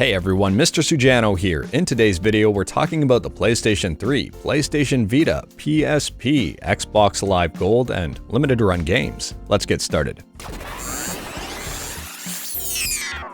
Hey everyone, Mr. Sujano here. In today's video, we're talking about the PlayStation 3, PlayStation Vita, PSP, Xbox Live Gold, and limited run games. Let's get started.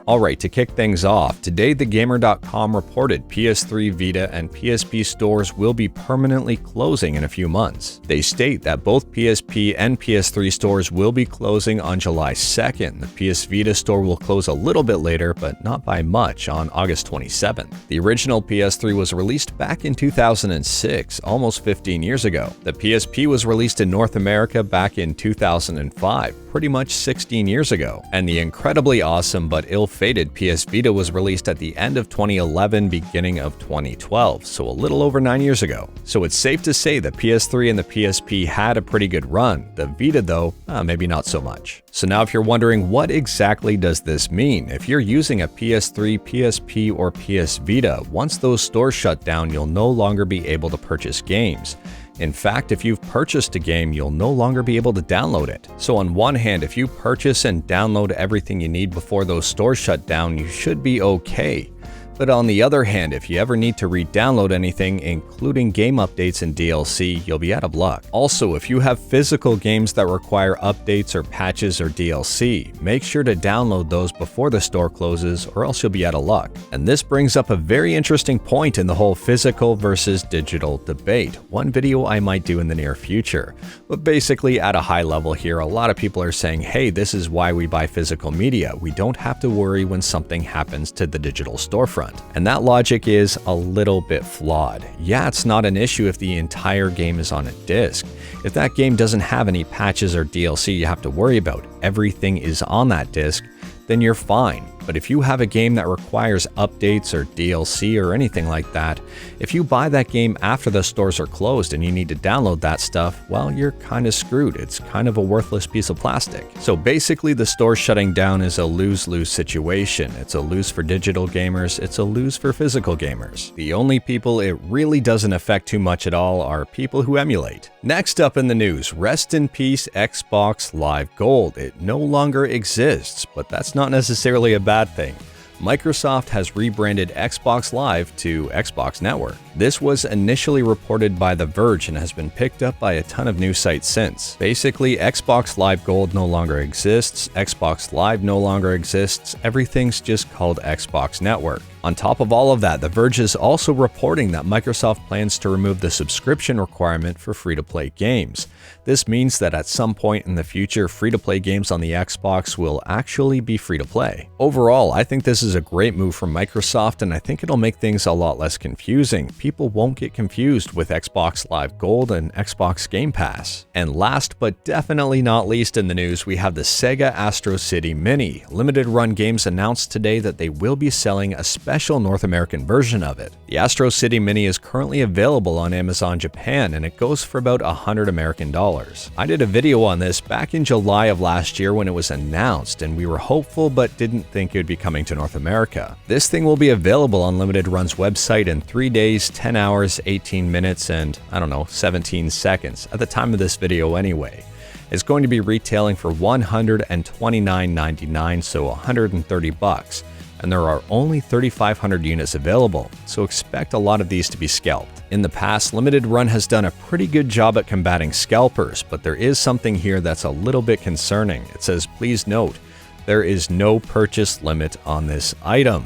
Alright, to kick things off, today TheGamer.com reported PS3, Vita, and PSP stores will be permanently closing in a few months. They state that both PSP and PS3 stores will be closing on July 2nd. The PS Vita store will close a little bit later, but not by much, on August 27th. The original PS3 was released back in 2006, almost 15 years ago. The PSP was released in North America back in 2005, pretty much 16 years ago. And the incredibly awesome but ill-fated PS Vita was released at the end of 2011, beginning of 2012, so a little over 9 years ago. So it's safe to say the PS3 and the PSP had a pretty good run. The Vita though, maybe not so much. So now if you're wondering, what exactly does this mean? If you're using a PS3, PSP, or PS Vita, once those stores shut down, you'll no longer be able to purchase games. In fact, if you've purchased a game, you'll no longer be able to download it. So on one hand, if you purchase and download everything you need before those stores shut down, you should be okay. But on the other hand, if you ever need to re-download anything, including game updates and DLC, you'll be out of luck. Also, if you have physical games that require updates or patches or DLC, make sure to download those before the store closes, or else you'll be out of luck. And this brings up a very interesting point in the whole physical versus digital debate, one video I might do in the near future. But basically, at a high level here, a lot of people are saying, hey, this is why we buy physical media. We don't have to worry when something happens to the digital storefront. And that logic is a little bit flawed. Yeah, it's not an issue if the entire game is on a disc. If that game doesn't have any patches or DLC you have to worry about, everything is on that disc, then you're fine. But if you have a game that requires updates or DLC or anything like that, if you buy that game after the stores are closed and you need to download that stuff, well, you're kind of screwed. It's kind of a worthless piece of plastic. So basically, the store shutting down is a lose-lose situation. It's a lose for digital gamers, it's a lose for physical gamers. The only people it really doesn't affect too much at all are people who emulate. Next up in the news, rest in peace Xbox Live Gold. It no longer exists, but that's not necessarily a bad thing. Microsoft has rebranded Xbox Live to Xbox Network. This was initially reported by The Verge and has been picked up by a ton of news sites since. Basically, Xbox Live Gold no longer exists, Xbox Live no longer exists, everything's just called Xbox Network. On top of all of that, The Verge is also reporting that Microsoft plans to remove the subscription requirement for free-to-play games. This means that at some point in the future, free-to-play games on the Xbox will actually be free-to-play. Overall, I think this is a great move from Microsoft, and I think it'll make things a lot less confusing. People won't get confused with Xbox Live Gold and Xbox Game Pass. And last but definitely not least in the news, we have the Sega Astro City Mini. Limited Run Games announced today that they will be selling a special North American version of it. The Astro City Mini is currently available on Amazon Japan, and it goes for about $100 American. I did a video on this back in July of last year when it was announced, and we were hopeful but didn't think it would be coming to North America. This thing will be available on Limited Run's website in 3 days, 10 hours, 18 minutes, and 17 seconds at the time of this video anyway. It's going to be retailing for $129.99, so $130. And there are only 3,500 units available, so expect a lot of these to be scalped. In the past, Limited Run has done a pretty good job at combating scalpers, but there is something here that's a little bit concerning. It says, please note, there is no purchase limit on this item.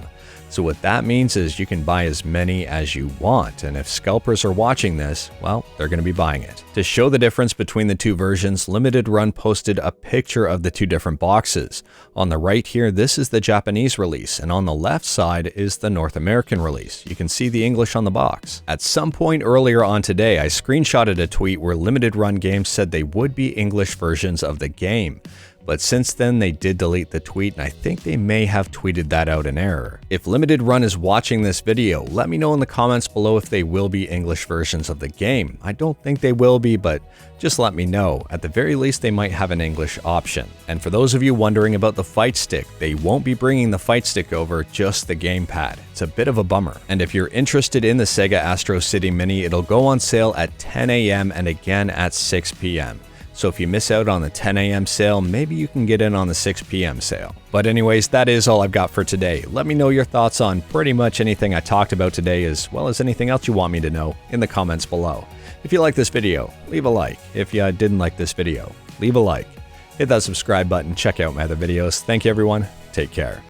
So what that means is you can buy as many as you want, and if scalpers are watching this, well, they're going to be buying it. To show the difference between the two versions, Limited Run posted a picture of the two different boxes. On the right here, this is the Japanese release, and on the left side is the North American release. You can see the English on the box. At some point earlier on today, I screenshotted a tweet where Limited Run Games said they would be English versions of the game. But since then, they did delete the tweet, and I think they may have tweeted that out in error. If Limited Run is watching this video, let me know in the comments below if they will be English versions of the game. I don't think they will be, but just let me know. At the very least, they might have an English option. And for those of you wondering about the fight stick, they won't be bringing the fight stick over, just the gamepad. It's a bit of a bummer. And if you're interested in the Sega Astro City Mini, it'll go on sale at 10 a.m. and again at 6 p.m. So if you miss out on the 10 a.m. sale, maybe you can get in on the 6 p.m. sale. But anyways, that is all I've got for today. Let me know your thoughts on pretty much anything I talked about today, as well as anything else you want me to know in the comments below. If you like this video, leave a like. If you didn't like this video, leave a like. Hit that subscribe button, check out my other videos. Thank you everyone, take care.